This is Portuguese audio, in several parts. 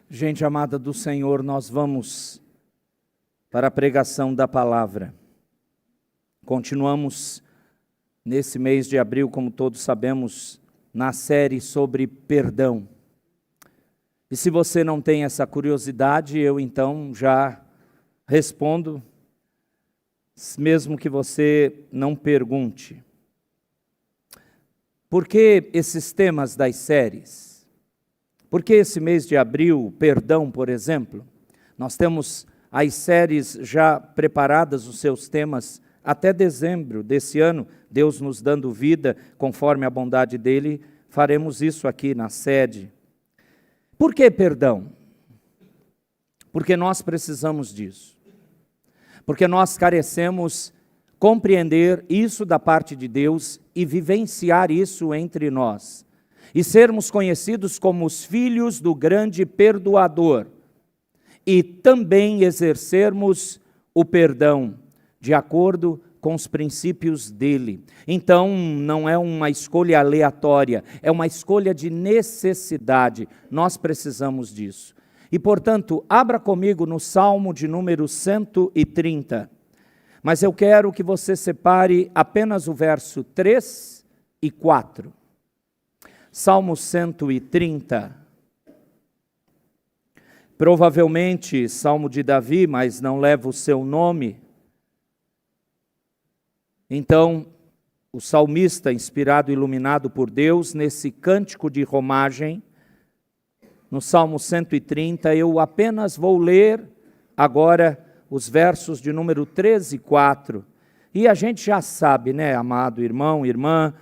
Gente amada do Senhor, nós vamos para a pregação da palavra. Continuamos nesse mês de abril, como todos sabemos, na série sobre perdão. E se você não tem essa curiosidade, eu então já respondo, mesmo que você não pergunte. Por que esses temas das séries? Por que esse mês de abril, perdão, por exemplo? Nós temos as séries já preparadas, os seus temas, até dezembro desse ano, Deus nos dando vida, conforme a bondade dEle, faremos isso aqui na sede. Por que perdão? Porque nós precisamos disso. Porque nós carecemos compreender isso da parte de Deus e vivenciar isso entre nós. E sermos conhecidos como os filhos do grande perdoador. E também exercermos o perdão de acordo com os princípios dele. Então, não é uma escolha aleatória, é uma escolha de necessidade. Nós precisamos disso. E, portanto, abra comigo no Salmo de número 130. Mas eu quero que você separe apenas o verso 3 e 4. Salmo 130. Provavelmente Salmo de Davi, mas não leva o seu nome. Então, o salmista, inspirado e iluminado por Deus, nesse cântico de romagem, no Salmo 130, eu apenas vou ler agora os versos de número 3 e 4. E a gente já sabe, né, amado irmão, irmã,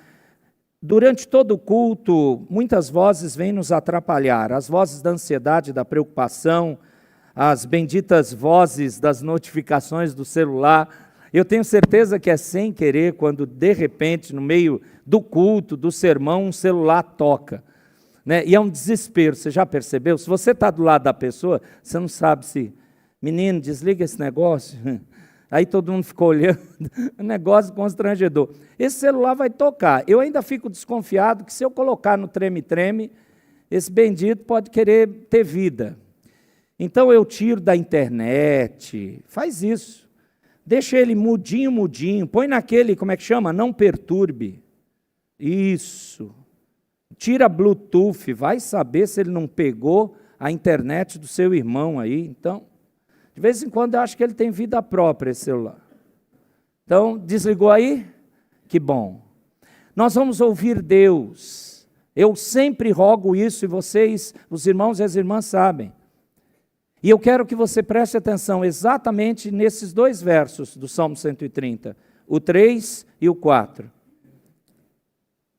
durante todo o culto, muitas vozes vêm nos atrapalhar. As vozes da ansiedade, da preocupação, as benditas vozes das notificações do celular. Eu tenho certeza que é sem querer quando, de repente, no meio do culto, do sermão, um celular toca. Né? E é um desespero, você já percebeu? Se você está do lado da pessoa, você não sabe se... Menino, desliga esse negócio. Aí todo mundo ficou olhando, um negócio constrangedor. Esse celular vai tocar. Eu ainda fico desconfiado que se eu colocar no treme-treme, esse bendito pode querer ter vida. Então eu tiro da internet, faz isso. Deixa ele mudinho, põe naquele, como é que chama? Não perturbe. Isso. Tira Bluetooth, vai saber se ele não pegou a internet do seu irmão aí, então... De vez em quando eu acho que ele tem vida própria, esse celular. Então, desligou aí? Que bom. Nós vamos ouvir Deus. Eu sempre rogo isso e vocês, os irmãos e as irmãs sabem. E eu quero que você preste atenção exatamente nesses dois versos do Salmo 130. O 3 e o 4.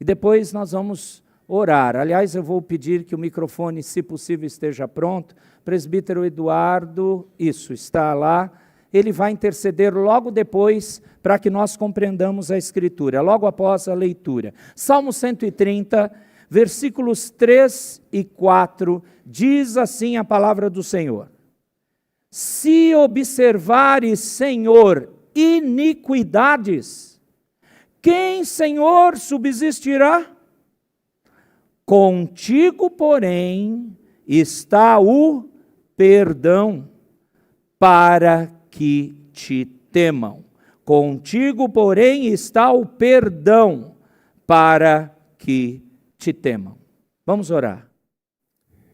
E depois nós vamos orar. Aliás, eu vou pedir que o microfone, se possível, esteja pronto. Presbítero Eduardo, isso, está lá. Ele vai interceder logo depois para que nós compreendamos a Escritura, logo após a leitura. Salmo 130, versículos 3 e 4, diz assim a palavra do Senhor. Se observares, Senhor, iniquidades, quem, Senhor, subsistirá? Contigo, porém, está o perdão para que te temam. Contigo, porém, está o perdão para que te temam. Vamos orar.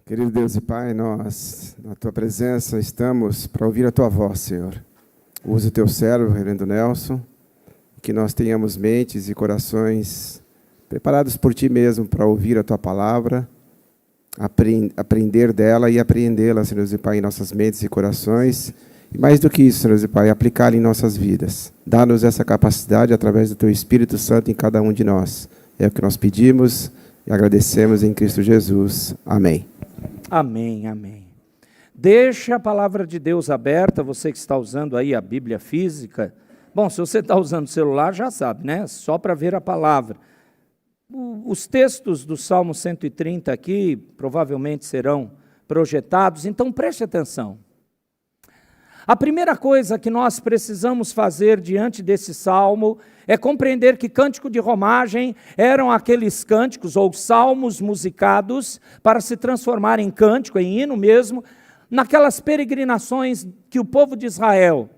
Querido Deus e Pai, nós, na Tua presença, estamos para ouvir a Tua voz, Senhor. Use o Teu servo, Reverendo Nelson, que nós tenhamos mentes e corações preparados por Ti mesmo para ouvir a Tua palavra, aprender dela e apreendê-la, Senhor Deus e Pai, em nossas mentes e corações. E mais do que isso, Senhor Deus e Pai, aplicá-la em nossas vidas. Dá-nos essa capacidade através do Teu Espírito Santo em cada um de nós. É o que nós pedimos e agradecemos em Cristo Jesus. Amém. Amém, amém. Deixa a palavra de Deus aberta, você que está usando aí a Bíblia física. Bom, se você está usando o celular, já sabe, né? Só para ver a palavra. Os textos do Salmo 130 aqui provavelmente serão projetados, então preste atenção. A primeira coisa que nós precisamos fazer diante desse salmo é compreender que cântico de romagem eram aqueles cânticos ou salmos musicados para se transformar em cântico, em hino mesmo, naquelas peregrinações que o povo de Israel,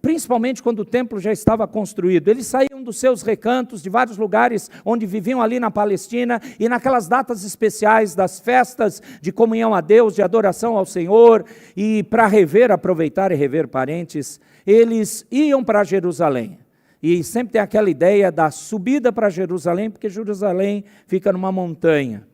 principalmente quando o templo já estava construído, eles saíam dos seus recantos, de vários lugares onde viviam ali na Palestina, e naquelas datas especiais das festas de comunhão a Deus, de adoração ao Senhor, e para aproveitar e rever parentes, eles iam para Jerusalém. E sempre tem aquela ideia da subida para Jerusalém, porque Jerusalém fica numa montanha.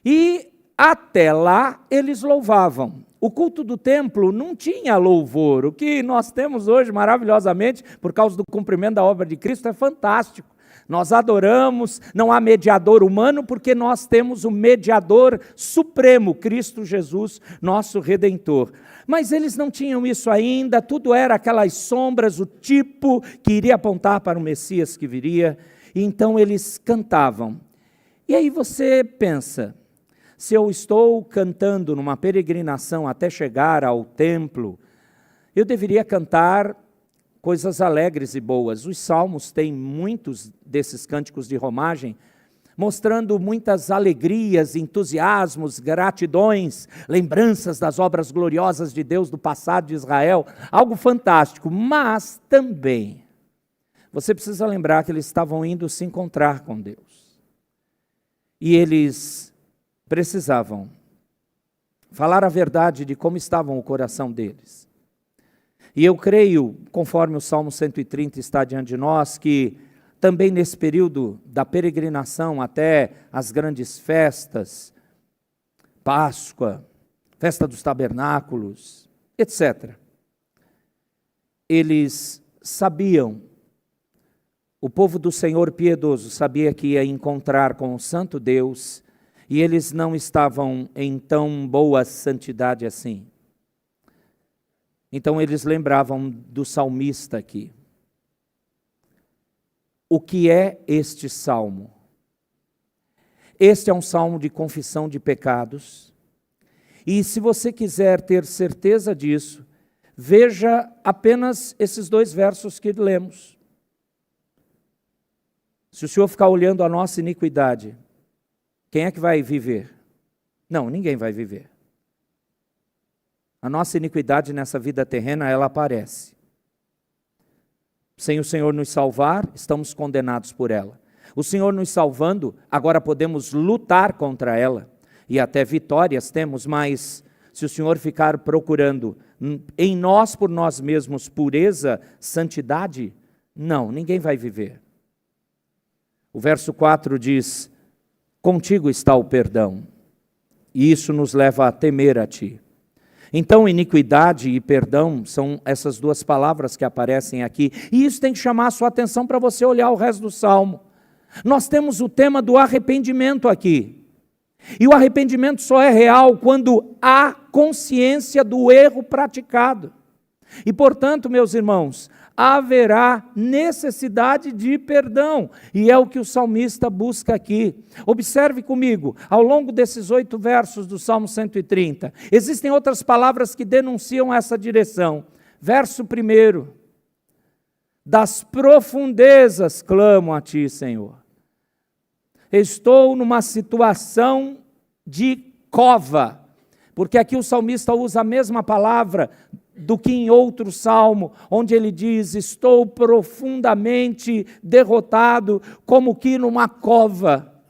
E até lá eles louvavam. O culto do templo não tinha louvor. O que nós temos hoje, maravilhosamente, por causa do cumprimento da obra de Cristo, é fantástico. Nós adoramos, não há mediador humano, porque nós temos o mediador supremo, Cristo Jesus, nosso Redentor. Mas eles não tinham isso ainda, tudo era aquelas sombras, o tipo que iria apontar para o Messias que viria, e então eles cantavam. E aí você pensa, se eu estou cantando numa peregrinação até chegar ao templo, eu deveria cantar coisas alegres e boas. Os salmos têm muitos desses cânticos de romagem, mostrando muitas alegrias, entusiasmos, gratidões, lembranças das obras gloriosas de Deus do passado de Israel, algo fantástico, mas também você precisa lembrar que eles estavam indo se encontrar com Deus. E eles precisavam falar a verdade de como estava o coração deles. E eu creio, conforme o Salmo 130 está diante de nós, que também nesse período da peregrinação até as grandes festas, Páscoa, Festa dos Tabernáculos, etc., eles sabiam, o povo do Senhor piedoso sabia que ia encontrar com o Santo Deus, e eles não estavam em tão boa santidade assim. Então eles lembravam do salmista aqui. O que é este salmo? Este é um salmo de confissão de pecados. E se você quiser ter certeza disso, veja apenas esses 2 versos que lemos. Se o Senhor ficar olhando a nossa iniquidade, quem é que vai viver? Não, ninguém vai viver. A nossa iniquidade nessa vida terrena, ela aparece. Sem o Senhor nos salvar, estamos condenados por ela. O Senhor nos salvando, agora podemos lutar contra ela. E até vitórias temos, mas se o Senhor ficar procurando em nós, por nós mesmos, pureza, santidade, não, ninguém vai viver. O verso 4 diz: contigo está o perdão, e isso nos leva a temer a ti. Então, iniquidade e perdão são essas 2 palavras que aparecem aqui, e isso tem que chamar a sua atenção para você olhar o resto do Salmo. Nós temos o tema do arrependimento aqui, e o arrependimento só é real quando há consciência do erro praticado. E, portanto, meus irmãos, haverá necessidade de perdão, e é o que o salmista busca aqui. Observe comigo, ao longo desses 8 versos do Salmo 130, existem outras palavras que denunciam essa direção. Verso 1: das profundezas clamo a ti, Senhor. Estou numa situação de cova, porque aqui o salmista usa a mesma palavra do que em outro salmo, onde ele diz: estou profundamente derrotado, como que numa cova.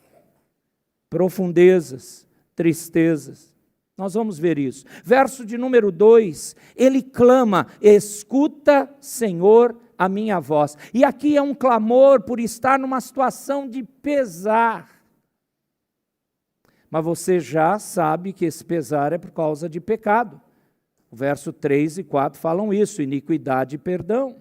Profundezas, tristezas. Nós vamos ver isso. Verso de número 2, ele clama: escuta, Senhor, a minha voz. E aqui é um clamor por estar numa situação de pesar. Mas você já sabe que esse pesar é por causa de pecado. O verso 3 e 4 falam isso, iniquidade e perdão.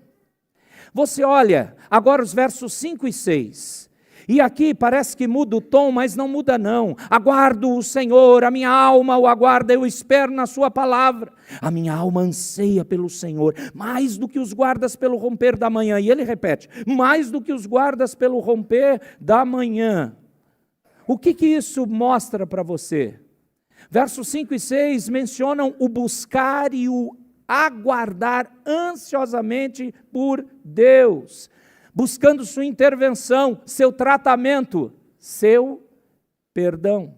Você olha agora os versos 5 e 6. E aqui parece que muda o tom, mas não muda não. Aguardo o Senhor, a minha alma o aguarda, eu espero na sua palavra. A minha alma anseia pelo Senhor, mais do que os guardas pelo romper da manhã. E ele repete, mais do que os guardas pelo romper da manhã. O que isso mostra para você? Versos 5 e 6 mencionam o buscar e o aguardar ansiosamente por Deus, buscando sua intervenção, seu tratamento, seu perdão.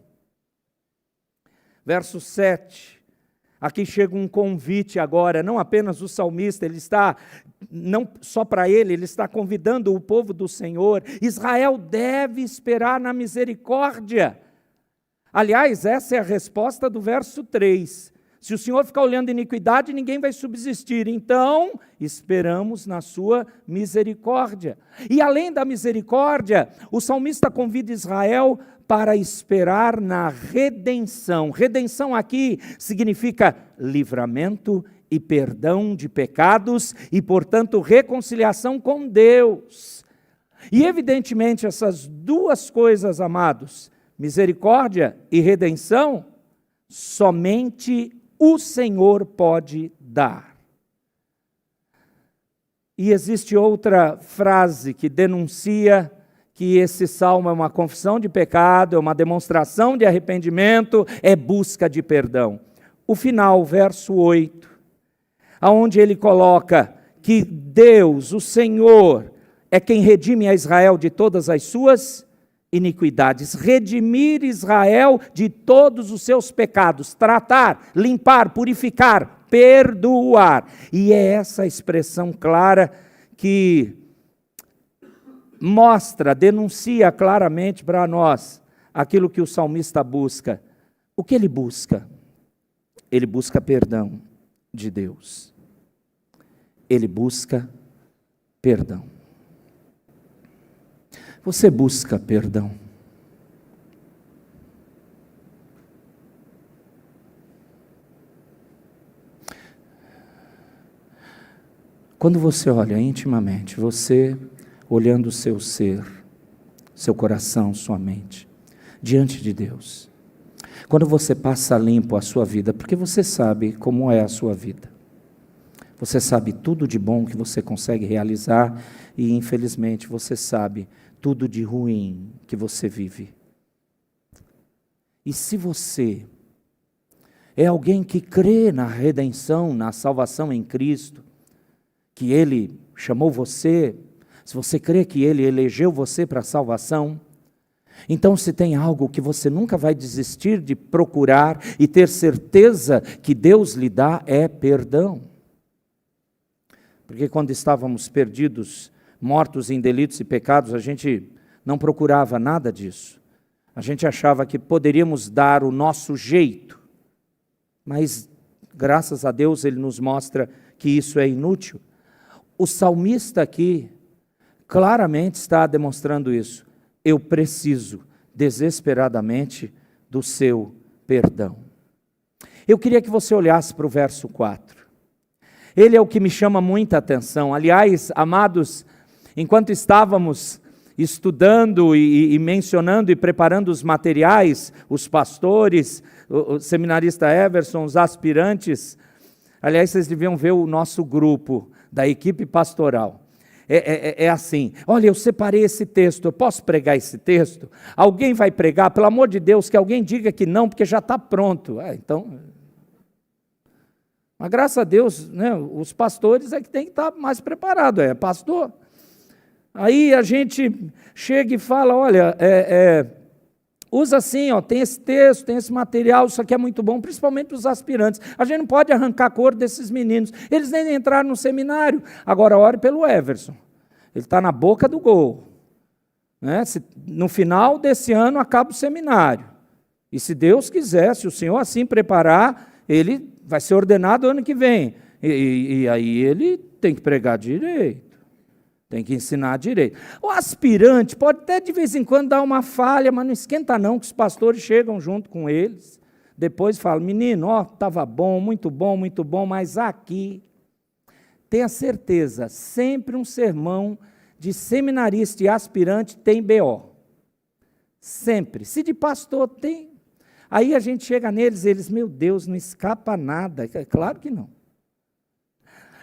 Verso 7, aqui chega um convite agora, não apenas o salmista, ele está, não só para ele está convidando o povo do Senhor. Israel deve esperar na misericórdia. Aliás, essa é a resposta do verso 3. Se o Senhor ficar olhando iniquidade, ninguém vai subsistir. Então, esperamos na sua misericórdia. E além da misericórdia, o salmista convida Israel para esperar na redenção. Redenção aqui significa livramento e perdão de pecados e, portanto, reconciliação com Deus. E, evidentemente, essas duas coisas, amados, misericórdia e redenção, somente o Senhor pode dar. E existe outra frase que denuncia que esse salmo é uma confissão de pecado, é uma demonstração de arrependimento, é busca de perdão. O final, verso 8, aonde ele coloca que Deus, o Senhor, é quem redime a Israel de todas as suas iniquidades, redimir Israel de todos os seus pecados, tratar, limpar, purificar, perdoar. E é essa expressão clara que mostra, denuncia claramente para nós aquilo que o salmista busca. O que ele busca? Ele busca perdão de Deus. Ele busca perdão. Você busca perdão? Quando você olha intimamente, você olhando o seu ser, seu coração, sua mente, diante de Deus, quando você passa limpo a sua vida, porque você sabe como é a sua vida, você sabe tudo de bom que você consegue realizar e, infelizmente, você sabe tudo de ruim que você vive. E se você é alguém que crê na redenção, na salvação em Cristo, que Ele chamou você, se você crê que Ele elegeu você para a salvação, então se tem algo que você nunca vai desistir de procurar e ter certeza que Deus lhe dá, é perdão. Porque quando estávamos perdidos, mortos em delitos e pecados, a gente não procurava nada disso. A gente achava que poderíamos dar o nosso jeito, mas graças a Deus Ele nos mostra que isso é inútil. O salmista aqui claramente está demonstrando isso. Eu preciso desesperadamente do seu perdão. Eu queria que você olhasse para o verso 4. Ele é o que me chama muita atenção. Aliás, amados, enquanto estávamos estudando e mencionando e preparando os materiais, os pastores, o seminarista Everson, os aspirantes, aliás, vocês deviam ver o nosso grupo da equipe pastoral. É assim, olha, eu separei esse texto, eu posso pregar esse texto? Alguém vai pregar? Pelo amor de Deus, que alguém diga que não, porque já está pronto. Então, mas graças a Deus, né, os pastores é que tem que estar mais preparado, é pastor. Aí a gente chega e fala, olha, usa assim, ó, tem esse texto, tem esse material, isso aqui é muito bom, principalmente os aspirantes. A gente não pode arrancar a cor desses meninos, eles nem entraram no seminário. Agora ore pelo Everson, ele está na boca do gol. Né? No final desse ano acaba o seminário. E se Deus quiser, se o Senhor assim preparar, ele vai ser ordenado ano que vem. E aí ele tem que pregar direito. Tem que ensinar direito. O aspirante pode até de vez em quando dar uma falha, mas não esquenta não, que os pastores chegam junto com eles. Depois falam, menino, ó, estava bom, muito bom, mas aqui, tenha certeza, sempre um sermão de seminarista e aspirante tem BO. Sempre. Se de pastor tem. Aí a gente chega neles e eles, meu Deus, não escapa nada. Claro que não.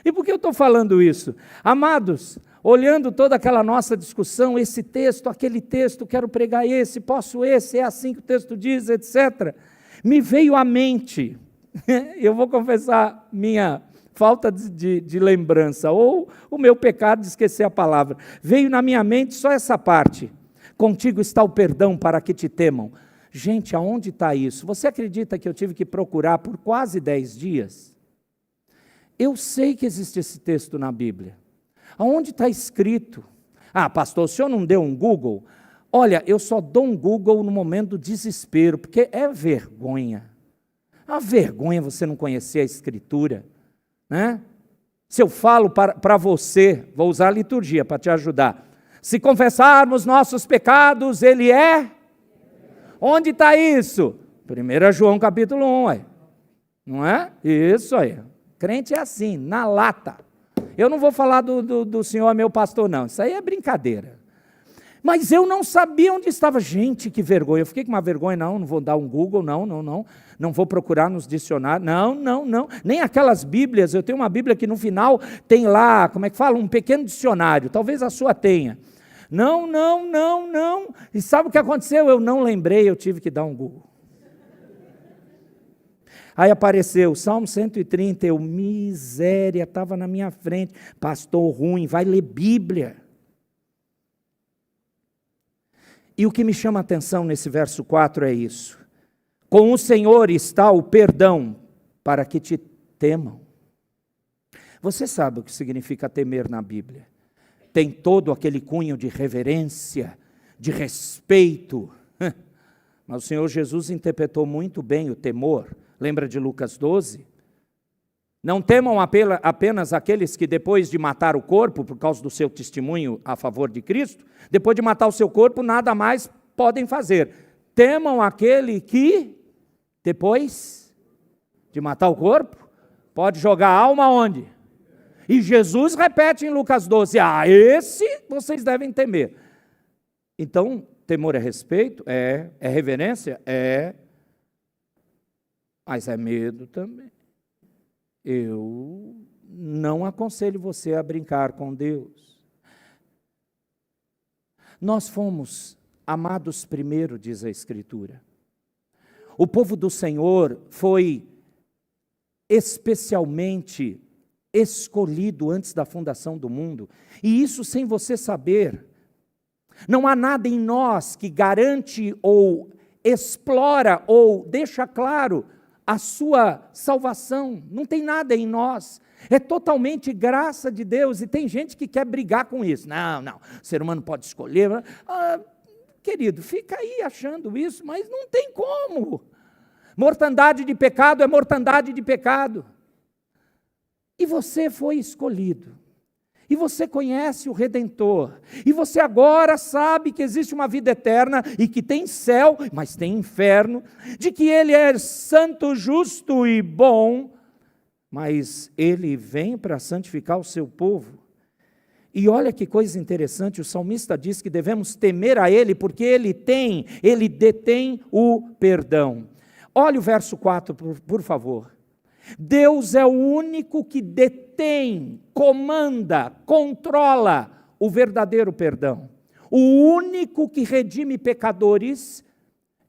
E por que eu estou falando isso? Amados, olhando toda aquela nossa discussão, esse texto, aquele texto, quero pregar esse, posso esse, é assim que o texto diz, etc. Me veio à mente, eu vou confessar minha falta de lembrança, ou o meu pecado de esquecer a palavra. Veio na minha mente só essa parte. Contigo está o perdão para que te temam. Gente, aonde está isso? Você acredita que eu tive que procurar por quase 10 dias? Eu sei que existe esse texto na Bíblia. Aonde está escrito? Ah, pastor, o senhor não deu um Google? Olha, eu só dou um Google no momento do desespero, porque é vergonha. É uma vergonha você não conhecer a Escritura, né? Se eu falo para você, vou usar a liturgia para te ajudar. Se confessarmos nossos pecados, Ele é? Onde está isso? 1 João capítulo 1, não é? Isso aí. Crente é assim, na lata. Eu não vou falar do senhor meu pastor, não. Isso aí é brincadeira. Mas eu não sabia onde estava. Gente, que vergonha. Eu fiquei com uma vergonha, não vou dar um Google, não vou procurar nos dicionários, não. Nem aquelas Bíblias, eu tenho uma Bíblia que no final tem lá, como é que fala? Um pequeno dicionário, talvez a sua tenha. Não. E sabe o que aconteceu? Eu não lembrei, eu tive que dar um Google. Aí apareceu, Salmo 130, eu, miséria, estava na minha frente, pastor ruim, vai ler Bíblia. E o que me chama a atenção nesse verso 4 é isso. Com o Senhor está o perdão para que te temam. Você sabe o que significa temer na Bíblia? Tem todo aquele cunho de reverência, de respeito. Mas o Senhor Jesus interpretou muito bem o temor. Lembra de Lucas 12? Não temam apenas aqueles que depois de matar o corpo, por causa do seu testemunho a favor de Cristo, depois de matar o seu corpo, nada mais podem fazer. Temam aquele que, depois de matar o corpo, pode jogar a alma onde? E Jesus repete em Lucas 12, esse vocês devem temer. Então, temor é respeito? É reverência? É. Mas é medo também. Eu não aconselho você a brincar com Deus. Nós fomos amados primeiro, diz a Escritura. O povo do Senhor foi especialmente escolhido antes da fundação do mundo, e isso sem você saber. Não há nada em nós que garante ou explora ou deixa claro a sua salvação. Não tem nada em nós. É totalmente graça de Deus, e tem gente que quer brigar com isso. Não, o ser humano pode escolher. Querido, fica aí achando isso, mas não tem como. Mortandade de pecado é mortandade de pecado. E você foi escolhido. E você conhece o Redentor. E você agora sabe que existe uma vida eterna e que tem céu, mas tem inferno. De que Ele é santo, justo e bom, mas Ele vem para santificar o seu povo. E olha que coisa interessante, o salmista diz que devemos temer a Ele, porque Ele detém o perdão. Olha o verso 4, por favor. Deus é o único que detém, comanda, controla o verdadeiro perdão. O único que redime pecadores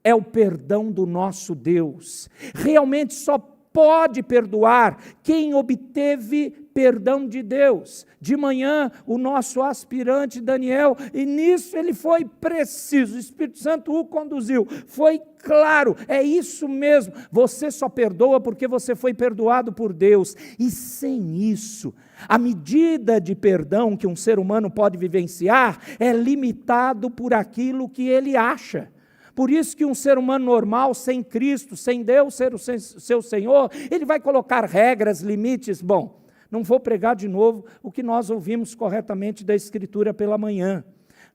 é o perdão do nosso Deus. Realmente só pode perdoar quem obteve perdão de Deus. De manhã, o nosso aspirante Daniel, e nisso ele foi preciso, o Espírito Santo o conduziu, foi claro, é isso mesmo, você só perdoa porque você foi perdoado por Deus, e sem isso, a medida de perdão que um ser humano pode vivenciar é limitado por aquilo que ele acha. Por isso que um ser humano normal, sem Cristo, sem Deus ser o seu Senhor, ele vai colocar regras, limites. Bom, não vou pregar de novo o que nós ouvimos corretamente da Escritura pela manhã.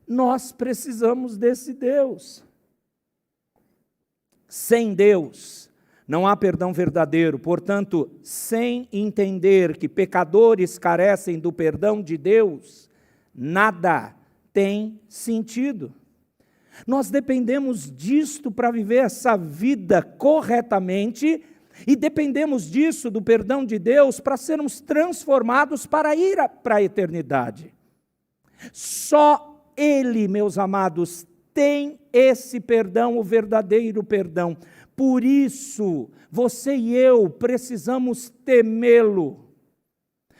Nós precisamos desse Deus. Sem Deus, não há perdão verdadeiro. Portanto, sem entender que pecadores carecem do perdão de Deus, nada tem sentido. Nós dependemos disto para viver essa vida corretamente e dependemos disso, do perdão de Deus, para sermos transformados para ir para a eternidade. Só Ele, meus amados, tem esse perdão, o verdadeiro perdão. Por isso, você e eu precisamos temê-lo.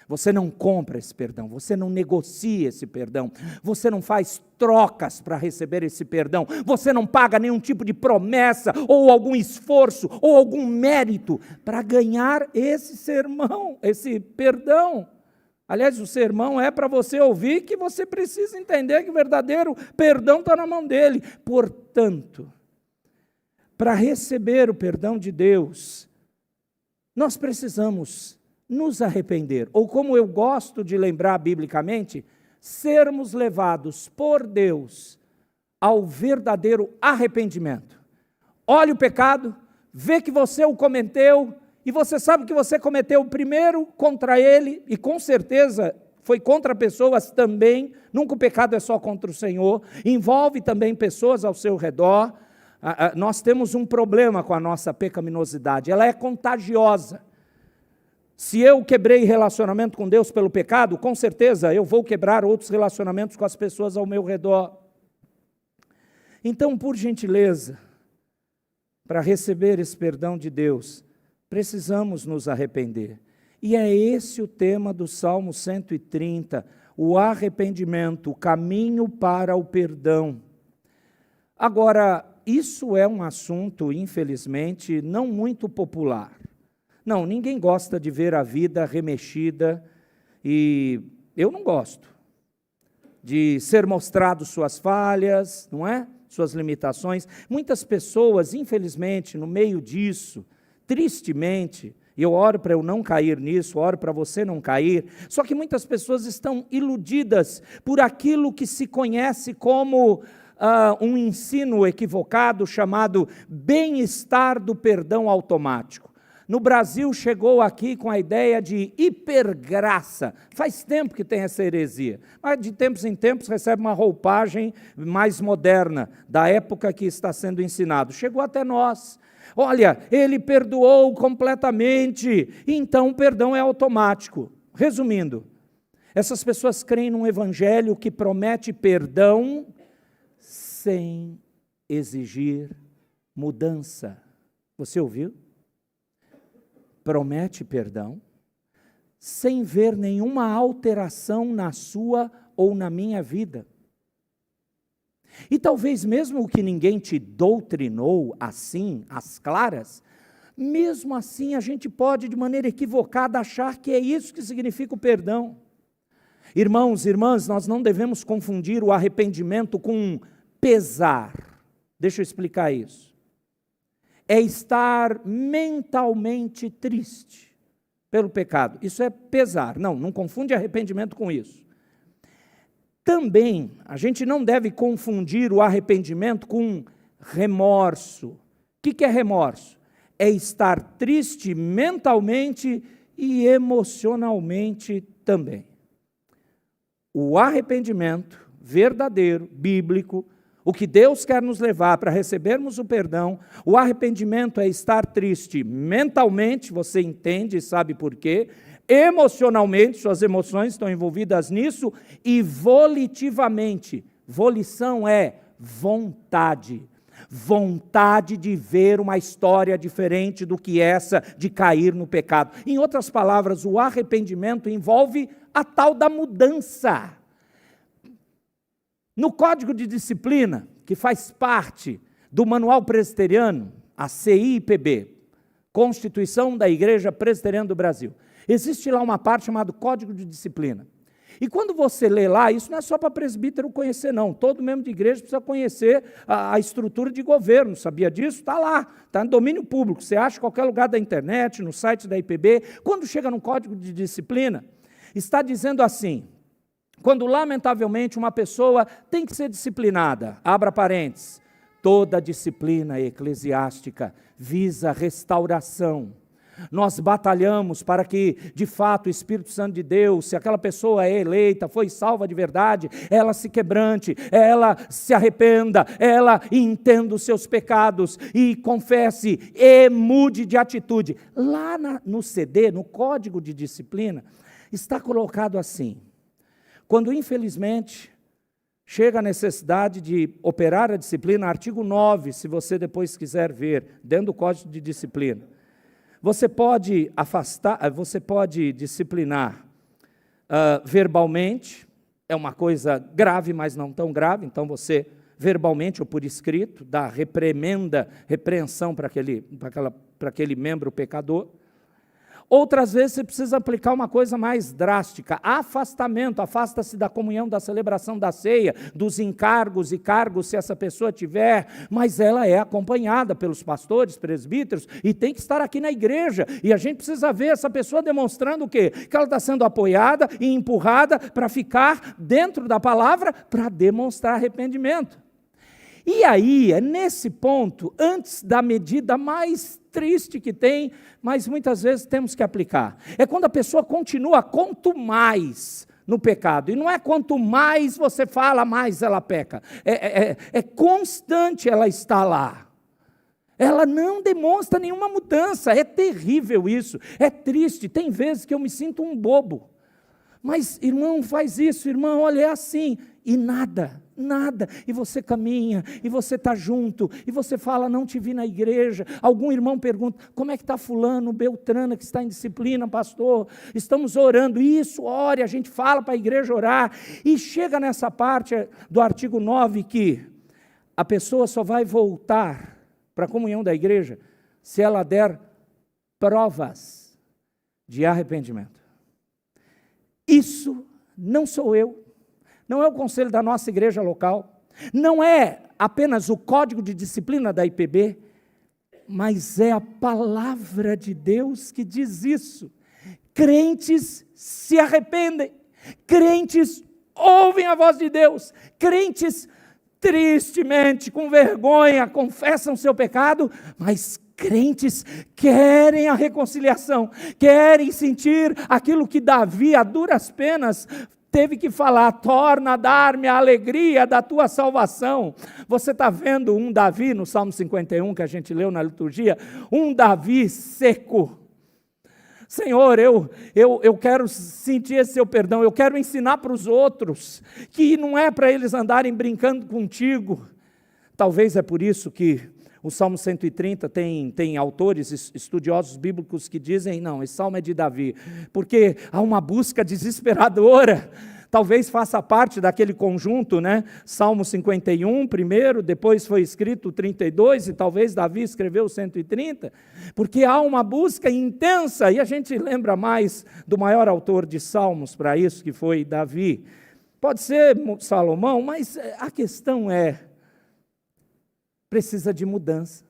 Você não compra esse perdão, você não negocia esse perdão, você não faz trocas para receber esse perdão, você não paga nenhum tipo de promessa, ou algum esforço, ou algum mérito para ganhar esse perdão. Aliás, o sermão é para você ouvir que você precisa entender que o verdadeiro perdão está na mão dele. Portanto, para receber o perdão de Deus, nós precisamos nos arrepender, ou como eu gosto de lembrar biblicamente, sermos levados por Deus ao verdadeiro arrependimento. Olha o pecado, vê que você o cometeu, e você sabe que você cometeu primeiro contra ele, e com certeza foi contra pessoas também, nunca o pecado é só contra o Senhor, envolve também pessoas ao seu redor. Nós temos um problema com a nossa pecaminosidade, ela é contagiosa. Se eu quebrei relacionamento com Deus pelo pecado, com certeza eu vou quebrar outros relacionamentos com as pessoas ao meu redor. Então, por gentileza, para receber esse perdão de Deus, precisamos nos arrepender. E é esse o tema do Salmo 130, o arrependimento, o caminho para o perdão. Agora, isso é um assunto, infelizmente, não muito popular. Não, ninguém gosta de ver a vida remexida, e eu não gosto de ser mostrado suas falhas, não é? Suas limitações. Muitas pessoas, infelizmente, no meio disso, tristemente, e eu oro para eu não cair nisso, oro para você não cair, só que muitas pessoas estão iludidas por aquilo que se conhece como um ensino equivocado chamado bem-estar do perdão automático. No Brasil chegou aqui com a ideia de hipergraça. Faz tempo que tem essa heresia, mas de tempos em tempos recebe uma roupagem mais moderna, da época que está sendo ensinado. Chegou até nós. Olha, ele perdoou completamente, então o perdão é automático. Resumindo, essas pessoas creem num evangelho que promete perdão sem exigir mudança. Você ouviu? Promete perdão, sem ver nenhuma alteração na sua ou na minha vida. E talvez mesmo o que ninguém te doutrinou assim, às claras, mesmo assim a gente pode de maneira equivocada achar que é isso que significa o perdão. Irmãos e irmãs, nós não devemos confundir o arrependimento com pesar. Deixa eu explicar isso. É estar mentalmente triste pelo pecado. Isso é pesar. Não confunde arrependimento com isso. Também, a gente não deve confundir o arrependimento com remorso. O que é remorso? É estar triste mentalmente e emocionalmente também. O arrependimento verdadeiro, bíblico, o que Deus quer nos levar para recebermos o perdão, o arrependimento é estar triste mentalmente, você entende e sabe por quê, emocionalmente, suas emoções estão envolvidas nisso, e volitivamente, volição é vontade de ver uma história diferente do que essa de cair no pecado. Em outras palavras, o arrependimento envolve a tal da mudança. No Código de Disciplina, que faz parte do Manual Presbiteriano, a CIPB, Constituição da Igreja Presbiteriana do Brasil, existe lá uma parte chamada Código de Disciplina. E quando você lê lá, isso não é só para presbítero conhecer, não. Todo membro de igreja precisa conhecer a estrutura de governo. Sabia disso? Está lá, está no domínio público. Você acha em qualquer lugar da internet, no site da IPB. Quando chega no Código de Disciplina, está dizendo assim: quando lamentavelmente uma pessoa tem que ser disciplinada, abra parênteses, toda disciplina eclesiástica visa restauração. Nós batalhamos para que, de fato, o Espírito Santo de Deus, se aquela pessoa é eleita, foi salva de verdade, ela se quebrante, ela se arrependa, ela entenda os seus pecados e confesse e mude de atitude. Lá no CD, no Código de Disciplina, está colocado assim: quando infelizmente chega a necessidade de operar a disciplina, artigo 9, se você depois quiser ver, dentro do Código de Disciplina. Você pode afastar, você pode disciplinar verbalmente, é uma coisa grave, mas não tão grave, então você, verbalmente ou por escrito, dá repreensão para aquele membro pecador. Outras vezes você precisa aplicar uma coisa mais drástica, afastamento, afasta-se da comunhão, da celebração da ceia, dos encargos e cargos, se essa pessoa tiver, mas ela é acompanhada pelos pastores, presbíteros, e tem que estar aqui na igreja, e a gente precisa ver essa pessoa demonstrando o quê? Que ela está sendo apoiada e empurrada para ficar dentro da palavra, para demonstrar arrependimento. E aí, é nesse ponto, antes da medida mais triste que tem, mas muitas vezes temos que aplicar. É quando a pessoa continua quanto mais no pecado. E não é quanto mais você fala, mais ela peca. É constante ela está lá. Ela não demonstra nenhuma mudança. É terrível isso. É triste. Tem vezes que eu me sinto um bobo. Mas, irmão, faz isso, irmão, olha, é assim. E nada. E você caminha, e você está junto, e você fala, não te vi na igreja. Algum irmão pergunta, como é que está fulano, Beltrana, que está em disciplina, pastor? Estamos orando, isso, ore, a gente fala para a igreja orar, e chega nessa parte do artigo 9, que a pessoa só vai voltar para a comunhão da igreja, se ela der provas de arrependimento. Isso não sou eu. Não é o conselho da nossa igreja local, não é apenas o código de disciplina da IPB, mas é a palavra de Deus que diz isso. Crentes se arrependem, crentes ouvem a voz de Deus, crentes tristemente, com vergonha, confessam seu pecado, mas crentes querem a reconciliação, querem sentir aquilo que Davi, a duras penas, teve que falar, torna a dar-me a alegria da tua salvação. Você está vendo um Davi, no Salmo 51, que a gente leu na liturgia, um Davi seco. Senhor, eu quero sentir esse seu perdão, eu quero ensinar para os outros, que não é para eles andarem brincando contigo. Talvez é por isso que o Salmo 130 tem autores, estudiosos bíblicos que dizem, não, esse salmo é de Davi, porque há uma busca desesperadora. Talvez faça parte daquele conjunto, né? Salmo 51 primeiro, depois foi escrito o 32, e talvez Davi escreveu o 130, porque há uma busca intensa, e a gente lembra mais do maior autor de salmos para isso, que foi Davi. Pode ser Salomão, mas a questão precisa de mudança.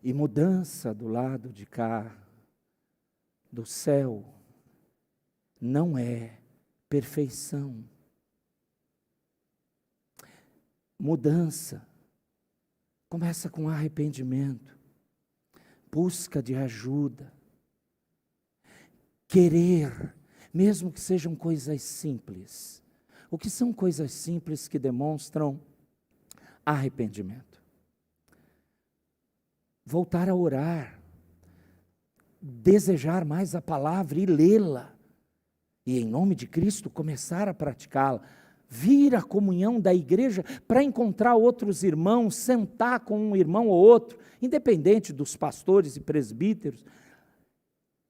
E mudança do lado de cá, do céu, não é perfeição. Mudança começa com arrependimento, busca de ajuda, querer, mesmo que sejam coisas simples. O que são coisas simples que demonstram arrependimento? Voltar a orar, desejar mais a palavra e lê-la, e em nome de Cristo começar a praticá-la, vir à comunhão da igreja para encontrar outros irmãos, sentar com um irmão ou outro, independente dos pastores e presbíteros,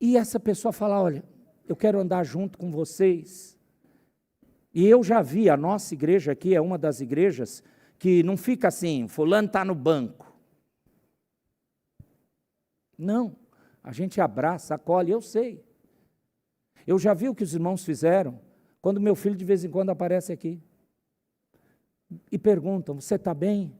e essa pessoa falar, olha, eu quero andar junto com vocês. E eu já vi, a nossa igreja aqui é uma das igrejas que não fica assim, fulano está no banco. Não, a gente abraça, acolhe, eu sei. Eu já vi o que os irmãos fizeram, quando meu filho de vez em quando aparece aqui. E perguntam, você está bem?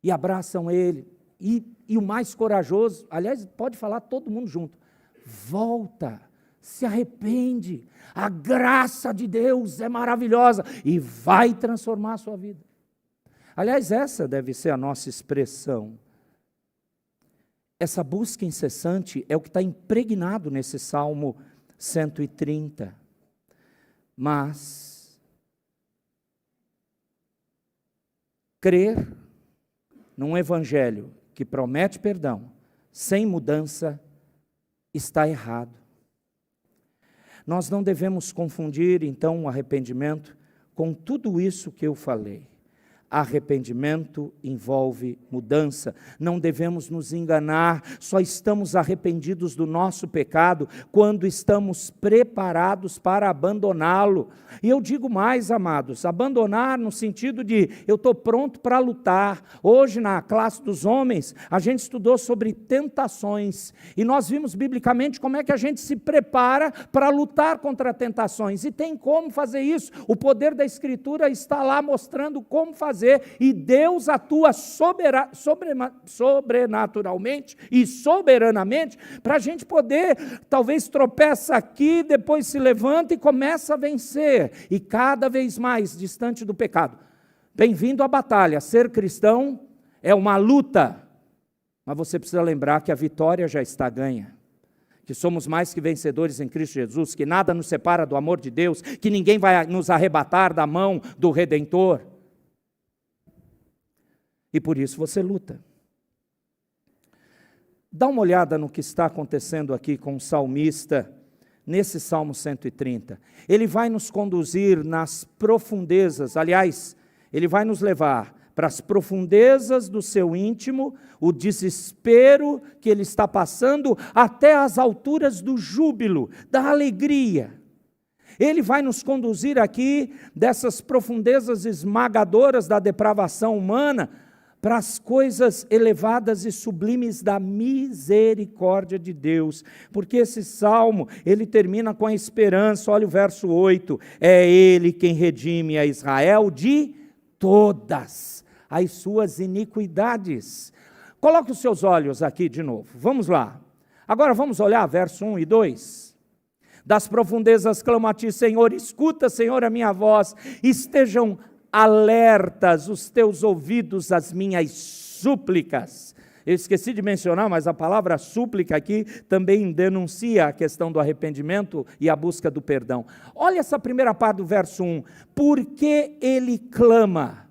E abraçam ele. E o mais corajoso, aliás, pode falar todo mundo junto, volta, se arrepende, a graça de Deus é maravilhosa e vai transformar a sua vida. Aliás, essa deve ser a nossa expressão. Essa busca incessante é o que está impregnado nesse Salmo 130. Mas crer num evangelho que promete perdão, sem mudança, está errado. Nós não devemos confundir, então, o arrependimento com tudo isso que eu falei. Arrependimento envolve mudança. Não devemos nos enganar, só estamos arrependidos do nosso pecado quando estamos preparados para abandoná-lo. E eu digo mais, amados, abandonar no sentido de eu estou pronto para lutar. Hoje na classe dos homens, a gente estudou sobre tentações, e nós vimos biblicamente como é que a gente se prepara para lutar contra tentações, e tem como fazer isso. O poder da Escritura está lá mostrando como fazer, e Deus atua sobrenaturalmente e soberanamente para a gente poder, talvez tropeça aqui, depois se levanta e começa a vencer, e cada vez mais distante do pecado. Bem-vindo à batalha. Ser cristão é uma luta, mas você precisa lembrar que a vitória já está ganha, que somos mais que vencedores em Cristo Jesus, que nada nos separa do amor de Deus, que ninguém vai nos arrebatar da mão do Redentor. E por isso você luta. Dá uma olhada no que está acontecendo aqui com o salmista, nesse Salmo 130. Ele vai nos conduzir nas profundezas, aliás, ele vai nos levar para as profundezas do seu íntimo, o desespero que ele está passando, até as alturas do júbilo, da alegria. Ele vai nos conduzir aqui dessas profundezas esmagadoras da depravação humana, para as coisas elevadas e sublimes da misericórdia de Deus, porque esse salmo, ele termina com a esperança. Olha o verso 8, é Ele quem redime a Israel de todas as suas iniquidades. Coloque os seus olhos aqui de novo, vamos lá, agora vamos olhar verso 1 e 2, das profundezas clamo a ti, Senhor, escuta, Senhor, a minha voz, estejam alertas os teus ouvidos às minhas súplicas. Eu esqueci de mencionar, mas a palavra súplica aqui também denuncia a questão do arrependimento e a busca do perdão. Olha essa primeira parte do verso 1, porque ele clama?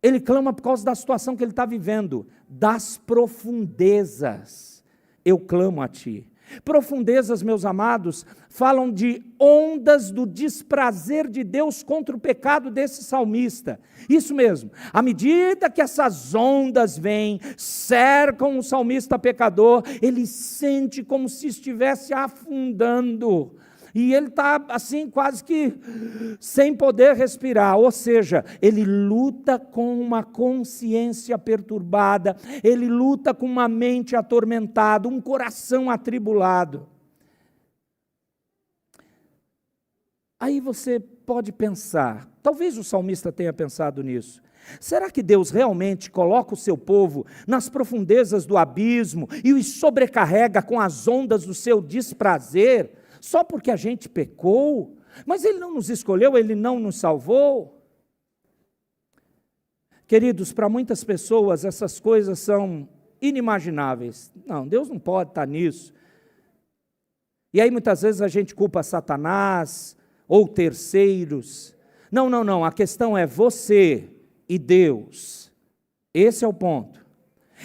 Ele clama por causa da situação que ele está vivendo, das profundezas, eu clamo a ti. Profundezas, meus amados, falam de ondas do desprazer de Deus contra o pecado desse salmista. Isso mesmo, à medida que essas ondas vêm, cercam o salmista pecador, ele sente como se estivesse afundando. E ele está assim quase que sem poder respirar, ou seja, ele luta com uma consciência perturbada, ele luta com uma mente atormentada, um coração atribulado. Aí você pode pensar, talvez o salmista tenha pensado nisso, será que Deus realmente coloca o seu povo nas profundezas do abismo e os sobrecarrega com as ondas do seu desprazer, só porque a gente pecou? Mas Ele não nos escolheu, Ele não nos salvou? Queridos, para muitas pessoas essas coisas são inimagináveis. Não, Deus não pode estar nisso. E aí muitas vezes a gente culpa Satanás ou terceiros. Não, a questão é você e Deus. Esse é o ponto.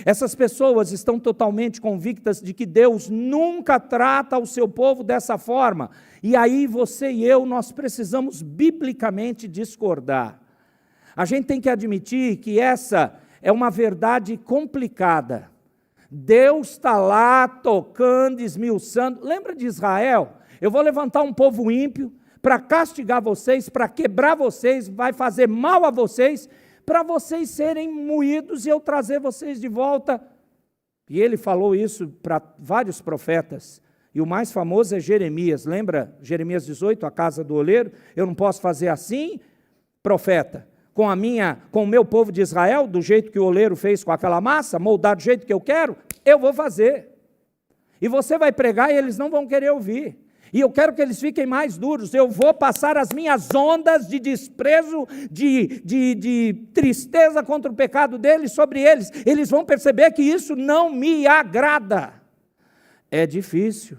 Essas pessoas estão totalmente convictas de que Deus nunca trata o seu povo dessa forma. E aí você e eu, nós precisamos biblicamente discordar. A gente tem que admitir que essa é uma verdade complicada. Deus está lá tocando, esmiuçando. Lembra de Israel? Eu vou levantar um povo ímpio para castigar vocês, para quebrar vocês, vai fazer mal a vocês, para vocês serem moídos e eu trazer vocês de volta. E ele falou isso para vários profetas, e o mais famoso é Jeremias. Lembra Jeremias 18, a casa do oleiro? Eu não posso fazer assim, profeta, com o meu povo de Israel, do jeito que o oleiro fez com aquela massa, moldar do jeito que eu quero, eu vou fazer. E você vai pregar e eles não vão querer ouvir. E eu quero que eles fiquem mais duros. Eu vou passar as minhas ondas de desprezo, de tristeza contra o pecado deles sobre eles. Eles vão perceber que isso não me agrada. É difícil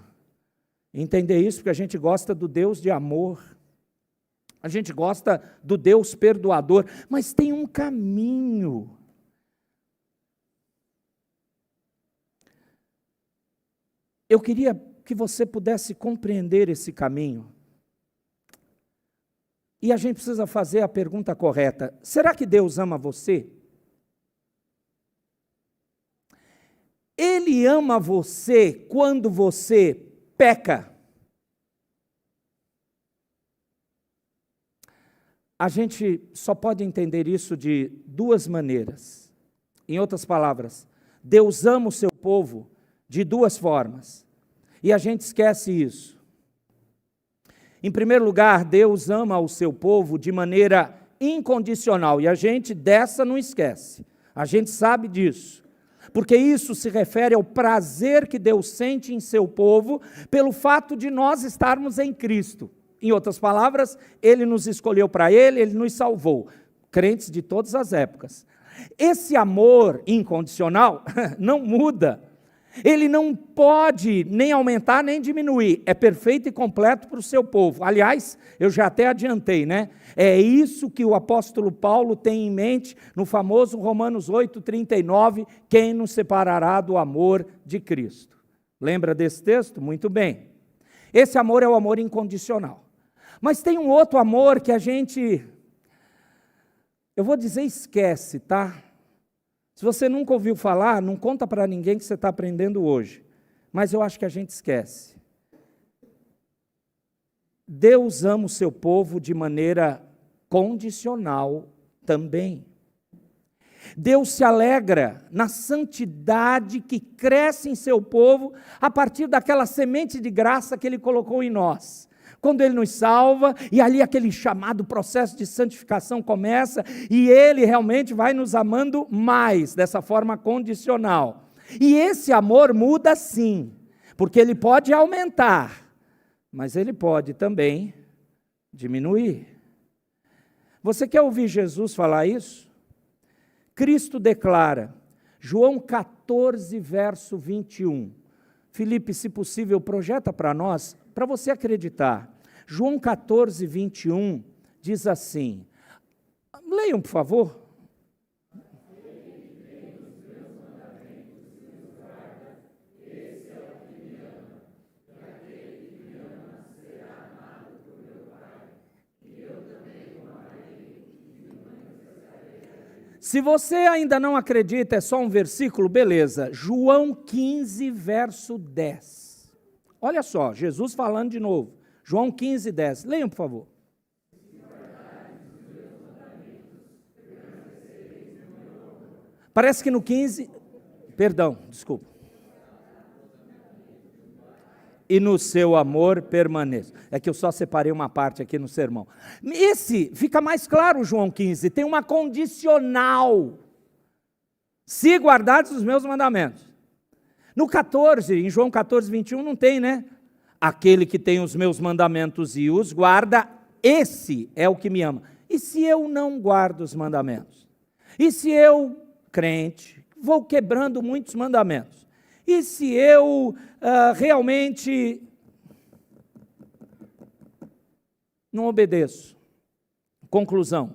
entender isso, porque a gente gosta do Deus de amor. A gente gosta do Deus perdoador. Mas tem um caminho. Eu queria que você pudesse compreender esse caminho. E a gente precisa fazer a pergunta correta: será que Deus ama você? Ele ama você quando você peca? A gente só pode entender isso de duas maneiras. Em outras palavras, Deus ama o seu povo de duas formas. E a gente esquece isso. Em primeiro lugar, Deus ama o seu povo de maneira incondicional. E a gente dessa não esquece. A gente sabe disso. Porque isso se refere ao prazer que Deus sente em seu povo pelo fato de nós estarmos em Cristo. Em outras palavras, Ele nos escolheu para Ele nos salvou. Crentes de todas as épocas. Esse amor incondicional não muda. Ele não pode nem aumentar nem diminuir. É perfeito e completo para o seu povo. Aliás, eu já até adiantei, né? É isso que o apóstolo Paulo tem em mente no famoso Romanos 8:39, quem nos separará do amor de Cristo. Lembra desse texto? Muito bem. Esse amor é o amor incondicional. Mas tem um outro amor que a gente, eu vou dizer esquece, tá? Se você nunca ouviu falar, não conta para ninguém que você está aprendendo hoje. Mas eu acho que a gente esquece. Deus ama o seu povo de maneira condicional também. Deus se alegra na santidade que cresce em seu povo a partir daquela semente de graça que Ele colocou em nós. Quando Ele nos salva, e ali aquele chamado processo de santificação começa, e Ele realmente vai nos amando mais, dessa forma condicional. E esse amor muda sim, porque Ele pode aumentar, mas Ele pode também diminuir. Você quer ouvir Jesus falar isso? Cristo declara, João 14, verso 21. Felipe, se possível, projeta para nós, para você acreditar. João 14, 21 diz assim, leiam por favor. Se você ainda não acredita, é só um versículo, beleza. João 15, verso 10. Olha só, Jesus falando de novo. João 15, 10. Leiam, por favor. Parece que no 15... Perdão, desculpa. E no seu amor permaneça. É que eu só separei uma parte aqui no sermão. Esse, fica mais claro, João 15, tem uma condicional. Se guardares os meus mandamentos. No 14, em João 14, 21, não tem, né? Aquele que tem os meus mandamentos e os guarda, esse é o que me ama. E se eu não guardo os mandamentos? E se eu, crente, vou quebrando muitos mandamentos? E se eu realmente não obedeço? Conclusão,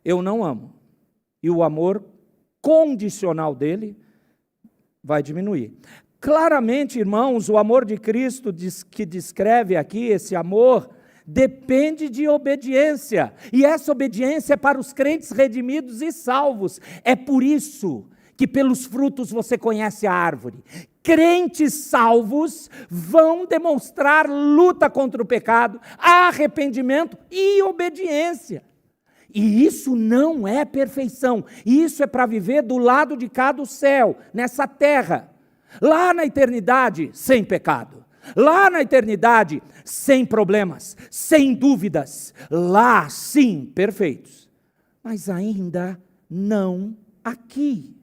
eu não amo. E o amor condicional dele vai diminuir. Claramente, irmãos, o amor de Cristo que descreve aqui, esse amor, depende de obediência. E essa obediência é para os crentes redimidos e salvos. É por isso que pelos frutos você conhece a árvore. Crentes salvos vão demonstrar luta contra o pecado, arrependimento e obediência. E isso não é perfeição. Isso é para viver do lado de cá do céu, nessa terra. Lá na eternidade, sem pecado. Lá na eternidade, sem problemas, sem dúvidas. Lá, sim, perfeitos. Mas ainda não aqui.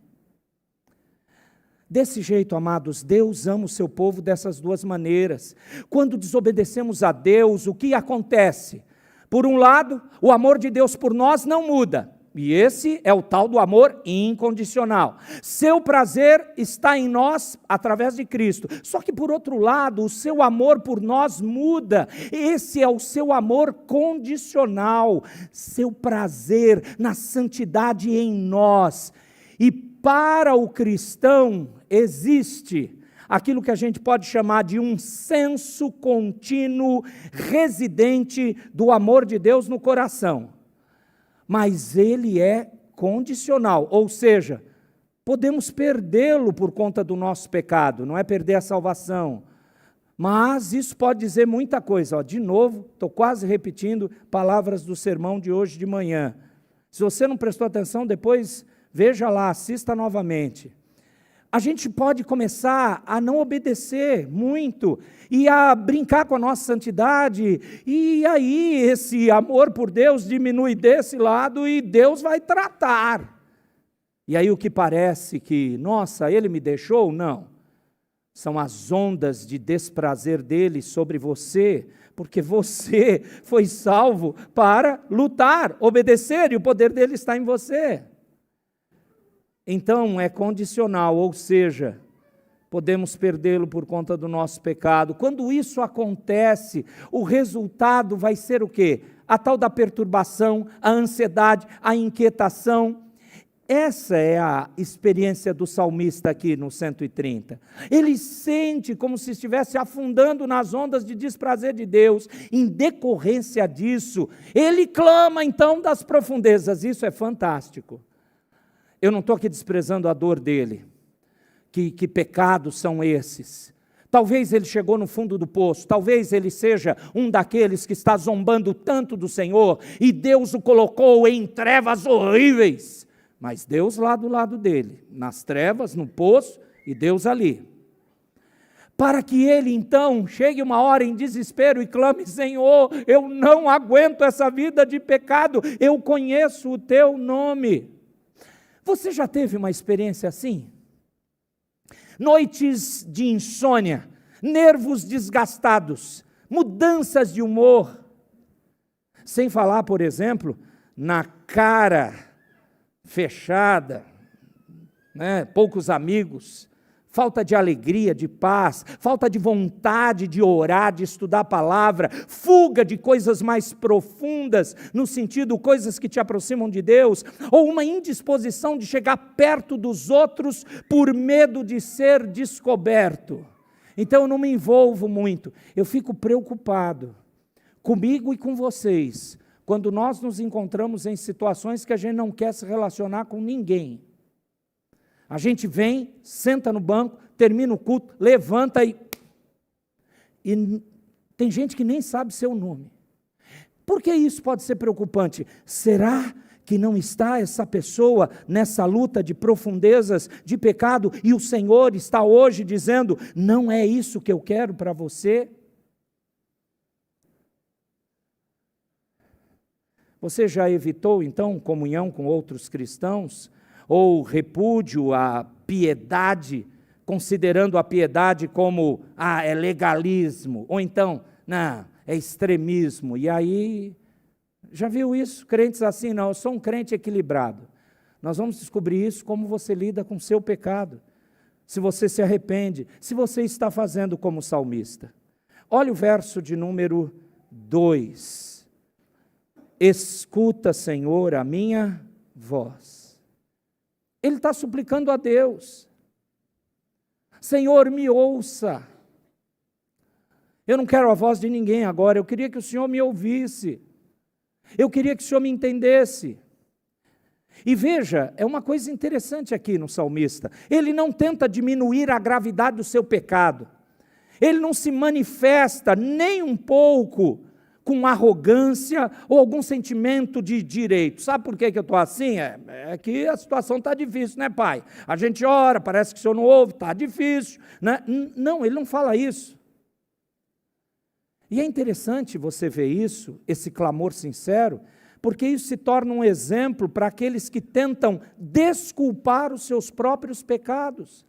Desse jeito, amados, Deus ama o seu povo dessas duas maneiras. Quando desobedecemos a Deus, o que acontece? Por um lado, o amor de Deus por nós não muda. E esse é o tal do amor incondicional. Seu prazer está em nós através de Cristo. Só que, por outro lado, o seu amor por nós muda. Esse é o seu amor condicional. Seu prazer na santidade em nós. E para o cristão existe aquilo que a gente pode chamar de um senso contínuo, residente do amor de Deus no coração. Mas ele é condicional, ou seja, podemos perdê-lo por conta do nosso pecado, não é perder a salvação. Mas isso pode dizer muita coisa. De novo, estou quase repetindo palavras do sermão de hoje de manhã. Se você não prestou atenção, depois veja lá, assista novamente. A gente pode começar a não obedecer muito e a brincar com a nossa santidade, e aí esse amor por Deus diminui desse lado e Deus vai tratar. E aí o que parece que, nossa, ele me deixou? Não. São as ondas de desprazer dele sobre você, porque você foi salvo para lutar, obedecer, e o poder dele está em você. Então é condicional, ou seja, podemos perdê-lo por conta do nosso pecado. Quando isso acontece, o resultado vai ser o quê? A tal da perturbação, a ansiedade, a inquietação. Essa é a experiência do salmista aqui no 130. Ele sente como se estivesse afundando nas ondas de desprazer de Deus. Em decorrência disso, ele clama então das profundezas. Isso é fantástico. Eu não estou aqui desprezando a dor dele. Que pecados são esses? Talvez ele chegou no fundo do poço, talvez ele seja um daqueles que está zombando tanto do Senhor, e Deus o colocou em trevas horríveis. Mas Deus lá do lado dele, nas trevas, no poço, e Deus ali. Para que ele então chegue uma hora em desespero e clame: Senhor, eu não aguento essa vida de pecado, eu conheço o teu nome. Você já teve uma experiência assim? Noites de insônia, nervos desgastados, mudanças de humor. Sem falar, por exemplo, na cara fechada, poucos amigos, falta de alegria, de paz, falta de vontade de orar, de estudar a palavra, fuga de coisas mais profundas, no sentido, coisas que te aproximam de Deus, ou uma indisposição de chegar perto dos outros por medo de ser descoberto. Então eu não me envolvo muito, eu fico preocupado comigo e com vocês, quando nós nos encontramos em situações que a gente não quer se relacionar com ninguém. A gente vem, senta no banco, termina o culto, levanta e tem gente que nem sabe seu nome. Por que isso pode ser preocupante? Será que não está essa pessoa nessa luta de profundezas de pecado e o Senhor está hoje dizendo: não é isso que eu quero para você? Você já evitou, então, comunhão com outros cristãos? Ou repúdio à piedade, considerando a piedade como, é legalismo? Ou então, não, é extremismo. E aí, já viu isso? Crentes assim, não, eu sou um crente equilibrado. Nós vamos descobrir isso como você lida com o seu pecado. Se você se arrepende, se você está fazendo como salmista. Olha o verso de número 2. Escuta, Senhor, a minha voz. Ele está suplicando a Deus. Senhor, me ouça. Eu não quero a voz de ninguém agora, eu queria que o Senhor me ouvisse. Eu queria que o Senhor me entendesse. E veja, é uma coisa interessante aqui no salmista. Ele não tenta diminuir a gravidade do seu pecado. Ele não se manifesta nem um pouco com arrogância ou algum sentimento de direito. Sabe por que eu estou assim? É que a situação está difícil, né, pai? A gente ora, parece que o senhor não ouve, está difícil, né? Não, ele não fala isso. E é interessante você ver isso, esse clamor sincero, porque isso se torna um exemplo para aqueles que tentam desculpar os seus próprios pecados.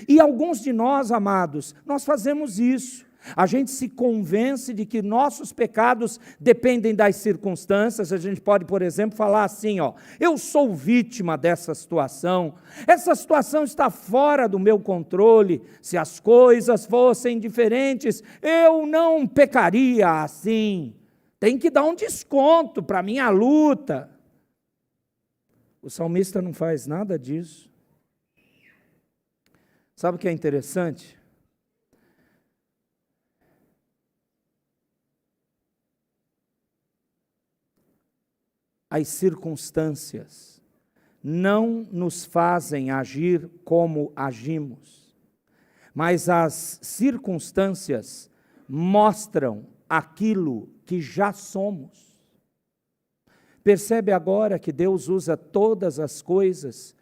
E alguns de nós, amados, nós fazemos isso. A gente se convence de que nossos pecados dependem das circunstâncias. A gente pode, por exemplo, falar assim, eu sou vítima dessa situação, essa situação está fora do meu controle, se as coisas fossem diferentes, eu não pecaria assim, tem que dar um desconto para a minha luta. O salmista não faz nada disso. Sabe o que é interessante? as circunstâncias não nos fazem agir como agimos, mas as circunstâncias mostram aquilo que já somos. Percebe agora que Deus usa todas as coisas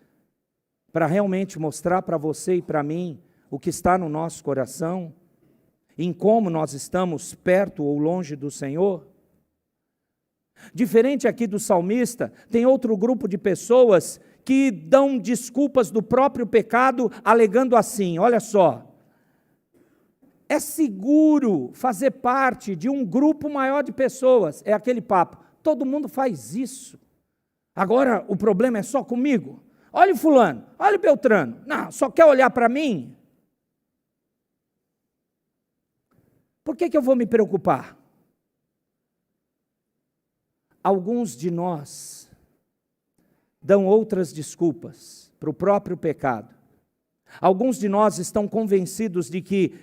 para realmente mostrar para você e para mim o que está no nosso coração, em como nós estamos perto ou longe do Senhor? Diferente aqui do salmista, tem outro grupo de pessoas que dão desculpas do próprio pecado, alegando assim: olha só, é seguro fazer parte de um grupo maior de pessoas. É aquele papo, todo mundo faz isso. Agora o problema é só comigo. Olha o fulano, olha o Beltrano. Não, só quer olhar para mim? Por que eu vou me preocupar? Alguns de nós dão outras desculpas para o próprio pecado. Alguns de nós estão convencidos de que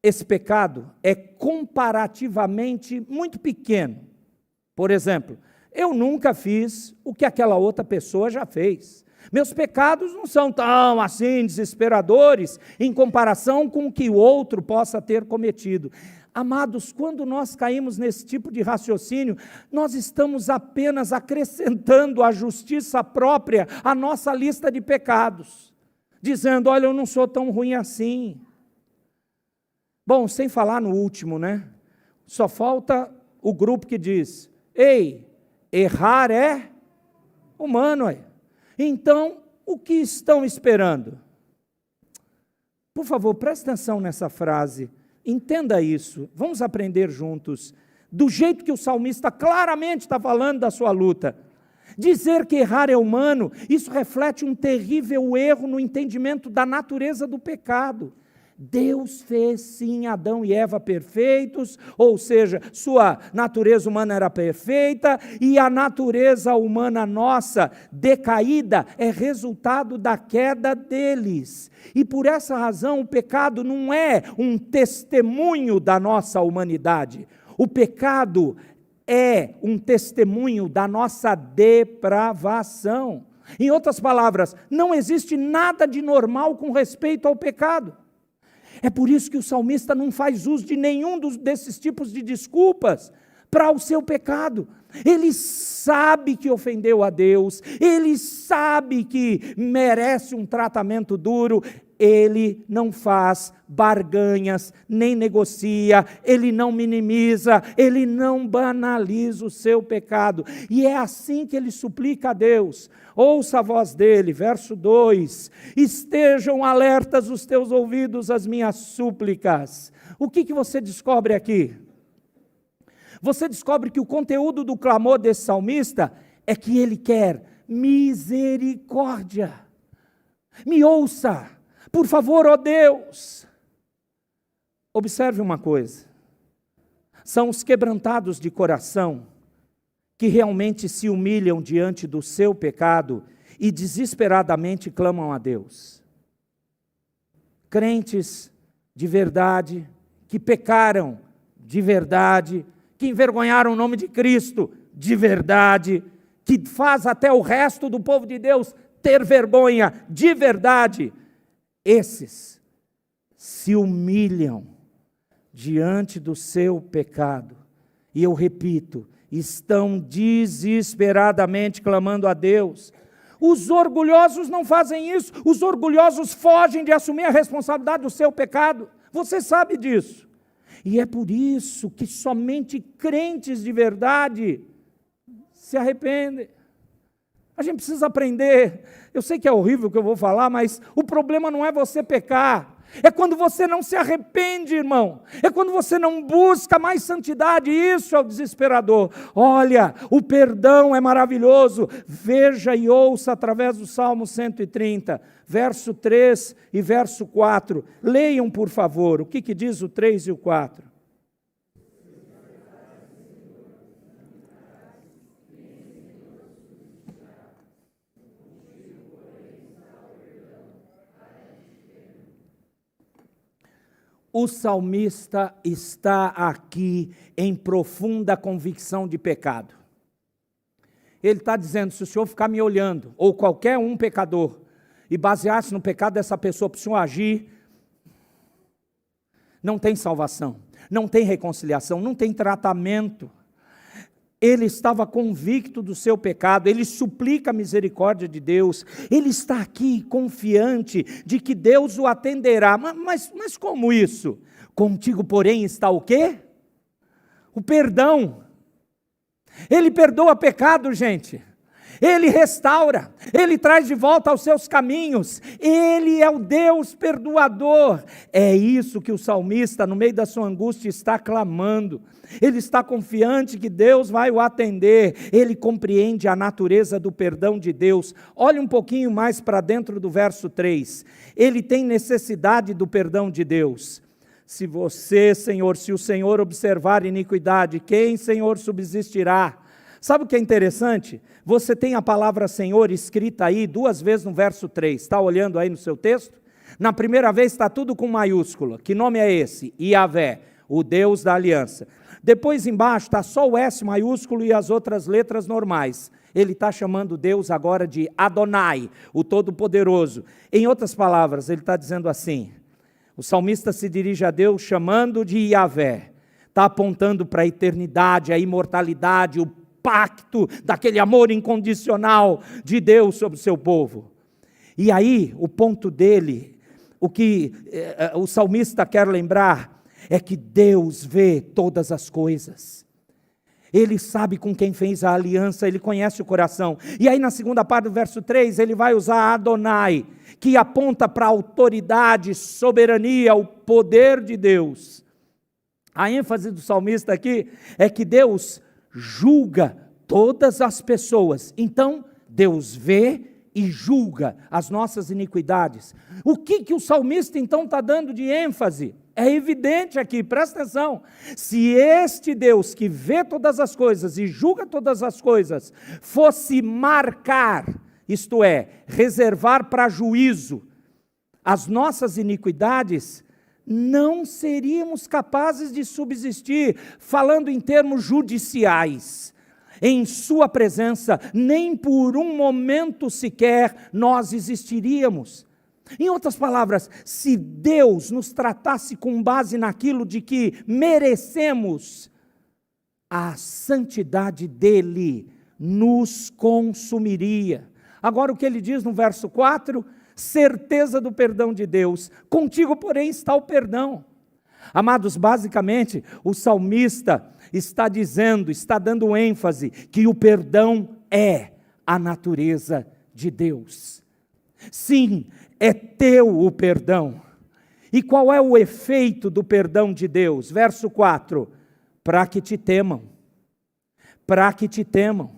esse pecado é comparativamente muito pequeno. Por exemplo, eu nunca fiz o que aquela outra pessoa já fez. Meus pecados não são tão assim desesperadores em comparação com o que o outro possa ter cometido. Amados, quando nós caímos nesse tipo de raciocínio, nós estamos apenas acrescentando a justiça própria à nossa lista de pecados, dizendo: olha, eu não sou tão ruim assim. Bom, sem falar no último, né? Só falta o grupo que diz: ei, errar é humano, é. Então, o que estão esperando? Por favor, preste atenção nessa frase. Entenda isso, vamos aprender juntos, do jeito que o salmista claramente está falando da sua luta. Dizer que errar é humano, isso reflete um terrível erro no entendimento da natureza do pecado. Deus fez sim Adão e Eva perfeitos, ou seja, sua natureza humana era perfeita, e a natureza humana nossa, decaída, é resultado da queda deles. E por essa razão o pecado não é um testemunho da nossa humanidade. O pecado é um testemunho da nossa depravação. Em outras palavras, não existe nada de normal com respeito ao pecado. É por isso que o salmista não faz uso de nenhum desses tipos de desculpas para o seu pecado. Ele sabe que ofendeu a Deus, ele sabe que merece um tratamento duro, ele não faz barganhas, nem negocia, ele não minimiza, ele não banaliza o seu pecado. E é assim que ele suplica a Deus. Ouça a voz dele, verso 2, estejam alertas os teus ouvidos às minhas súplicas. O que você descobre aqui? Você descobre que o conteúdo do clamor desse salmista é que ele quer misericórdia. Me ouça, por favor, ó Deus. Observe uma coisa, são os quebrantados de coração que realmente se humilham diante do seu pecado e desesperadamente clamam a Deus. Crentes de verdade, que pecaram de verdade, que envergonharam o nome de Cristo de verdade, que faz até o resto do povo de Deus ter vergonha de verdade, esses se humilham diante do seu pecado. E eu repito, estão desesperadamente clamando a Deus. Os orgulhosos não fazem isso, os orgulhosos fogem de assumir a responsabilidade do seu pecado, você sabe disso. E é por isso que somente crentes de verdade se arrependem. A gente precisa aprender, eu sei que é horrível o que eu vou falar, mas o problema não é você pecar, é quando você não se arrepende, irmão, é quando você não busca mais santidade, isso é o desesperador. Olha, o perdão é maravilhoso, veja e ouça através do Salmo 130, verso 3 e verso 4, leiam por favor, o que diz o 3 e o 4. O salmista está aqui em profunda convicção de pecado. ele está dizendo, se o senhor ficar me olhando, ou qualquer um pecador, e basear-se no pecado dessa pessoa para o senhor agir, não tem salvação, não tem reconciliação, não tem tratamento. Ele estava convicto do seu pecado, ele suplica a misericórdia de Deus, ele está aqui confiante de que Deus o atenderá. Mas como isso? Contigo, porém, está o quê? O perdão. Ele perdoa pecado, gente. Ele restaura, Ele traz de volta aos seus caminhos, Ele é o Deus perdoador. É isso que o salmista, no meio da sua angústia, está clamando. Ele está confiante que Deus vai o atender, ele compreende a natureza do perdão de Deus. Olha um pouquinho mais para dentro do verso 3, ele tem necessidade do perdão de Deus. Se você, Senhor, se o Senhor observar iniquidade, quem, Senhor, subsistirá? Sabe o que é interessante? Você tem a palavra Senhor escrita aí 2 vezes no verso 3, está olhando aí no seu texto? Na primeira vez está tudo com maiúscula, que nome é esse? Iavé, o Deus da aliança. Depois embaixo está só o S maiúsculo e as outras letras normais. Ele está chamando Deus agora de Adonai, o Todo-Poderoso. Em outras palavras, ele está dizendo assim, o salmista se dirige a Deus chamando de Iavé, está apontando para a eternidade, a imortalidade, o pacto daquele amor incondicional de Deus sobre o seu povo. E aí, o ponto dele, o que o salmista quer lembrar, é que Deus vê todas as coisas. Ele sabe com quem fez a aliança, ele conhece o coração. E aí na segunda parte do verso 3, ele vai usar Adonai, que aponta para a autoridade, soberania, o poder de Deus. A ênfase do salmista aqui é que Deus julga todas as pessoas. Então, Deus vê e julga as nossas iniquidades. O que o salmista então está dando de ênfase? É evidente aqui, presta atenção. Se este Deus que vê todas as coisas e julga todas as coisas, fosse marcar, isto é, reservar para juízo as nossas iniquidades, não seríamos capazes de subsistir, falando em termos judiciais. Em sua presença, nem por um momento sequer nós existiríamos. Em outras palavras, se Deus nos tratasse com base naquilo de que merecemos, a santidade dele nos consumiria. Agora o que ele diz no verso 4, certeza do perdão de Deus, contigo porém está o perdão. Amados, basicamente, o salmista está dizendo, está dando ênfase, que o perdão é a natureza de Deus. Sim, é teu o perdão. E qual é o efeito do perdão de Deus? Verso 4, para que te temam. Para que te temam.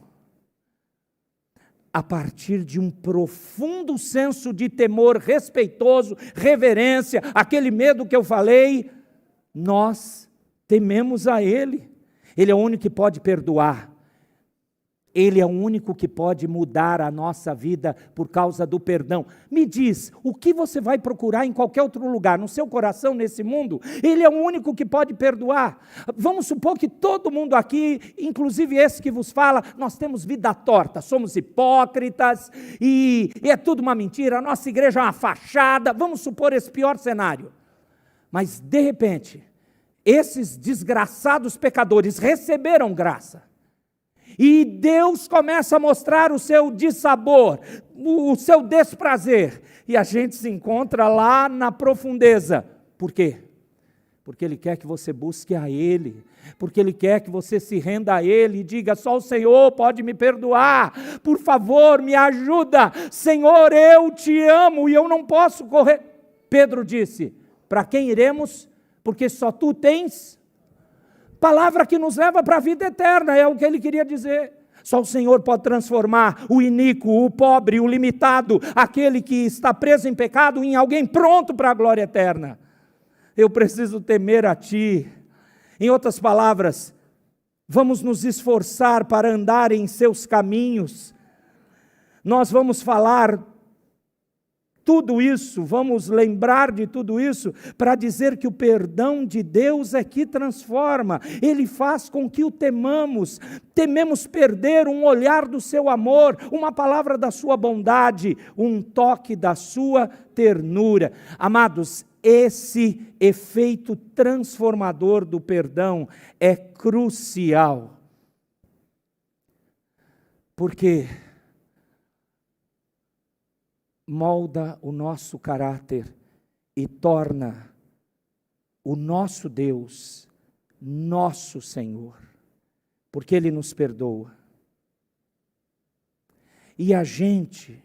A partir de um profundo senso de temor respeitoso, reverência, aquele medo que eu falei, nós tememos a Ele. Ele é o único que pode perdoar. Ele é o único que pode mudar a nossa vida por causa do perdão. Me diz, o que você vai procurar em qualquer outro lugar, no seu coração, nesse mundo? Ele é o único que pode perdoar. Vamos supor que todo mundo aqui, inclusive esse que vos fala, nós temos vida torta, somos hipócritas e é tudo uma mentira, a nossa igreja é uma fachada. Vamos supor esse pior cenário. Mas, de repente, esses desgraçados pecadores receberam graça. E Deus começa a mostrar o seu dissabor, o seu desprazer. E a gente se encontra lá na profundeza. Por quê? Porque Ele quer que você busque a Ele. Porque Ele quer que você se renda a Ele e diga, só o Senhor pode me perdoar. Por favor, me ajuda. Senhor, eu te amo e eu não posso correr. Pedro disse, para quem iremos? Porque só tu tens palavra que nos leva para a vida eterna, é o que ele queria dizer. Só o Senhor pode transformar o iníquo, o pobre, o limitado, aquele que está preso em pecado, em alguém pronto para a glória eterna. Eu preciso temer a Ti. Em outras palavras, vamos nos esforçar para andar em Seus caminhos. Nós vamos falar tudo isso, vamos lembrar de tudo isso, para dizer que o perdão de Deus é que transforma, Ele faz com que o tememos perder um olhar do seu amor, uma palavra da sua bondade, um toque da sua ternura. Amados, esse efeito transformador do perdão é crucial, porque molda o nosso caráter e torna o nosso Deus nosso Senhor, porque Ele nos perdoa. E a gente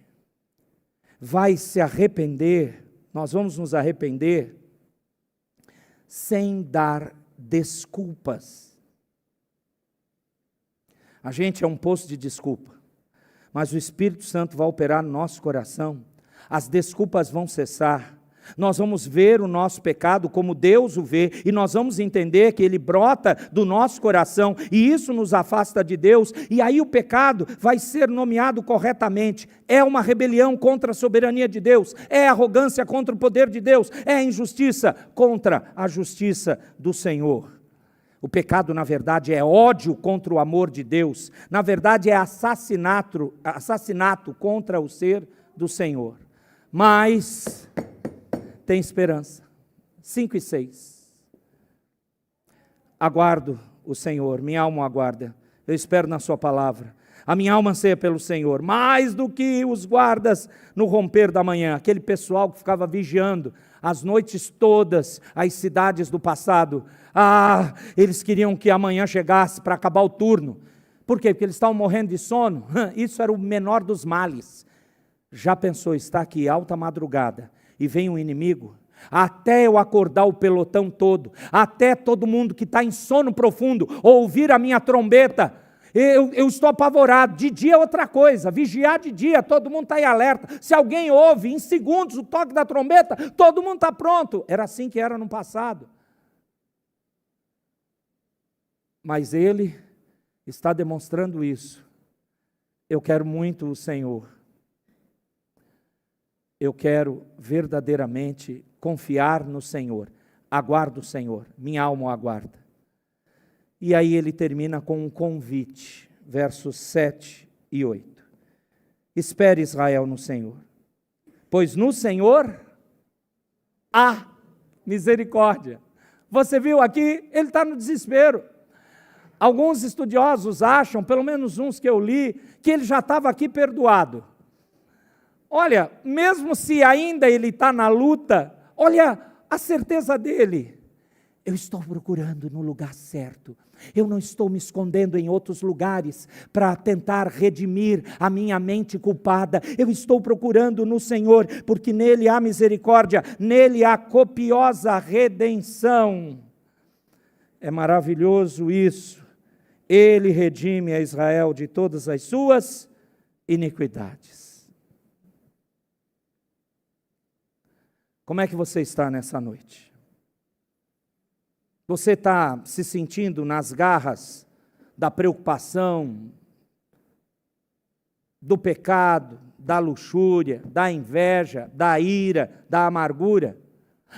vai se arrepender, nós vamos nos arrepender sem dar desculpas. A gente é um poço de desculpa, mas o Espírito Santo vai operar no nosso coração, as desculpas vão cessar, nós vamos ver o nosso pecado como Deus o vê, e nós vamos entender que ele brota do nosso coração, e isso nos afasta de Deus, e aí o pecado vai ser nomeado corretamente. É uma rebelião contra a soberania de Deus, é arrogância contra o poder de Deus, é injustiça contra a justiça do Senhor. O pecado, na verdade, é ódio contra o amor de Deus, na verdade é assassinato contra o ser do Senhor. Mas tem esperança. 5 e 6. Aguardo o Senhor, minha alma aguarda, eu espero na sua palavra. A minha alma anseia pelo Senhor, mais do que os guardas no romper da manhã, aquele pessoal que ficava vigiando as noites todas as cidades do passado. Eles queriam que amanhã chegasse para acabar o turno. Por quê? Porque eles estavam morrendo de sono. Isso era o menor dos males. Já pensou, está aqui alta madrugada e vem um inimigo, até eu acordar o pelotão todo, até todo mundo que está em sono profundo ouvir a minha trombeta, eu estou apavorado. De dia é outra coisa, vigiar de dia, todo mundo está em alerta, se alguém ouve em segundos o toque da trombeta, todo mundo está pronto. Era assim que era no passado, mas ele está demonstrando isso. Eu quero muito o Senhor, eu quero verdadeiramente confiar no Senhor, aguardo o Senhor, minha alma o aguarda. E aí ele termina com um convite, versos 7 e 8. Espere, Israel, no Senhor, pois no Senhor há misericórdia. Você viu aqui, ele está no desespero. Alguns estudiosos acham, pelo menos uns que eu li, que ele já estava aqui perdoado. Olha, mesmo se ainda ele está na luta, olha a certeza dele. Eu estou procurando no lugar certo. Eu não estou me escondendo em outros lugares para tentar redimir a minha mente culpada. Eu estou procurando no Senhor, porque nele há misericórdia, nele há copiosa redenção. É maravilhoso isso. Ele redime a Israel de todas as suas iniquidades. Como é que você está nessa noite? Você está se sentindo nas garras da preocupação, do pecado, da luxúria, da inveja, da ira, da amargura?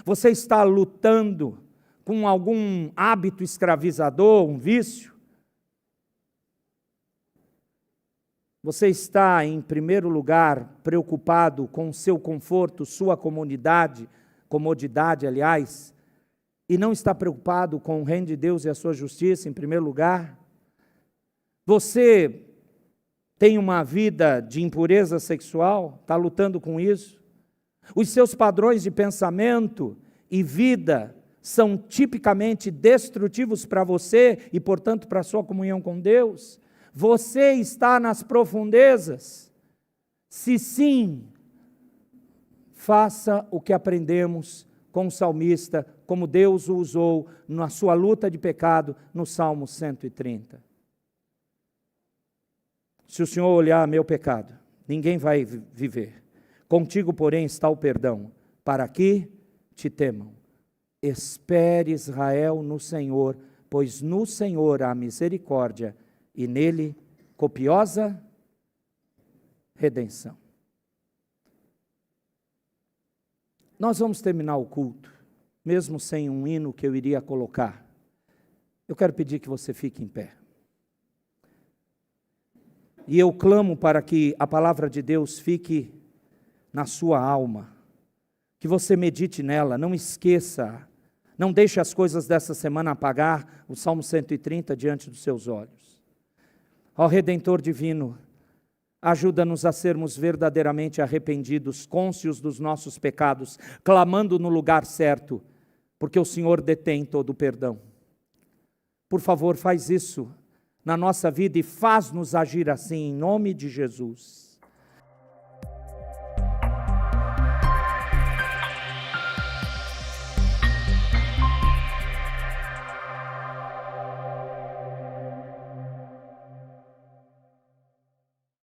Você está lutando com algum hábito escravizador, um vício? Você está, em primeiro lugar, preocupado com o seu conforto, sua comodidade, aliás, e não está preocupado com o reino de Deus e a sua justiça, em primeiro lugar? Você tem uma vida de impureza sexual, está lutando com isso? Os seus padrões de pensamento e vida são tipicamente destrutivos para você e, portanto, para a sua comunhão com Deus? Você está nas profundezas? Se sim, faça o que aprendemos com o salmista, como Deus o usou na sua luta de pecado, no Salmo 130. Se o Senhor olhar meu pecado, ninguém vai viver. Contigo, porém, está o perdão, para que te temam. Espere, Israel, no Senhor, pois no Senhor há misericórdia, e nele copiosa redenção. Nós vamos terminar o culto, mesmo sem um hino que eu iria colocar. Eu quero pedir que você fique em pé. E eu clamo para que a palavra de Deus fique na sua alma, que você medite nela, não esqueça, não deixe as coisas dessa semana apagar o Salmo 130 diante dos seus olhos. Ó Redentor divino, ajuda-nos a sermos verdadeiramente arrependidos, cônscios dos nossos pecados, clamando no lugar certo, porque o Senhor detém todo o perdão. Por favor, faz isso na nossa vida e faz-nos agir assim, em nome de Jesus.